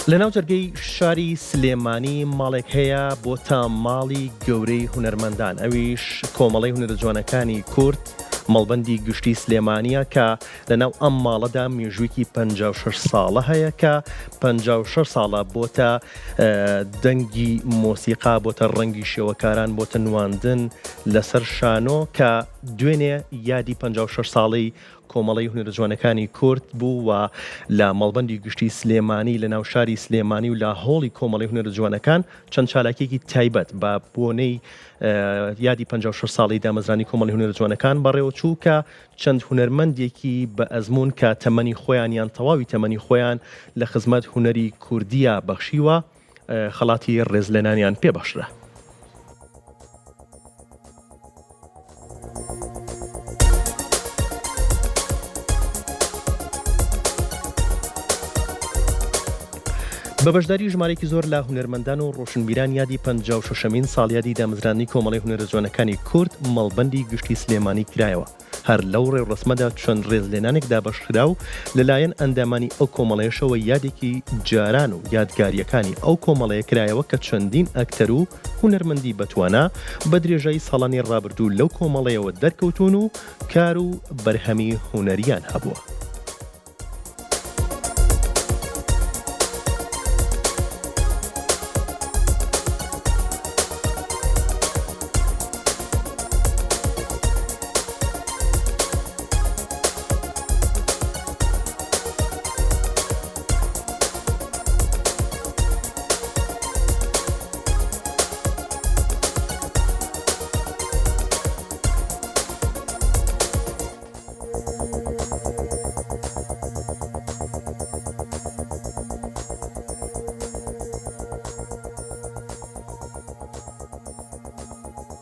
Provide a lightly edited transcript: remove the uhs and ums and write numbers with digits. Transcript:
لەناو جەرگەی شاری سلێمانی ماڵێک هەیە بۆ تا ماڵی گەورەی هونەرمەندان، ئەویش کۆمەڵەی هونەرە جوانەکانی کورد مەڵبەندی گشتی سلێمانیە کە لەناو ئەم ماڵەدا مێژوویکی 56 ساڵە هەیە کە 56 ساڵە بۆتە دەنگی مۆسیقا، بۆتە ڕەنگی شێوەکاران، بۆتە نواندن لەسەر شانۆ کە دوێنێ یادی 56 ساڵی کۆمەڵەی هونەرە جوانەکانی کورد بوو و لە مەڵبەندی گشتی سلێمانی لە ناو شاری سلێمانی و لە هۆڵی کۆمەڵەی هونەرە جوانەکان چەند چالاکێکی تایبەت بە بۆنەی یادی 56 ساڵی دامەزرانی کۆمەڵی هونەرە جوانەکان بەڕێوە چوو کە چەند هونەرمەندێکی بە ئەزمون کە تەمەنی خۆیان یان تەواوی تەمەنی خۆیان لە خزمەت هونەری کوردیە بەخشیوە خەڵاتی ڕێزلێنانیان پێبەخشرا. بە بەشداری ژمارەیەکی زۆر لە هونەرمەندان و ڕۆشنبیران یادی 56مین ساڵیادی دامەزرانی کۆمەڵەی هونەرە جوانەکانی کورد مەڵبەندی گشتی سلێمانی کرایەوە. هەر لەو ڕێڕەسمەدا چەند ڕێزلێنانێک دابەشکرا و لەلایەن ئەندامانی ئەو کۆمەڵەیەشەوە یادێکی جاران و یادگاریەکانی ئەو کۆمەڵەیە کرایەوە کە چەندین ئەکتەر و هونەرمەندی بەتوانە بە درێژەی ساڵانی ڕابردوو لەو کۆمەڵەیەوە دەرکەوتون و کار و بەرهەمی هونەریان هەبووە.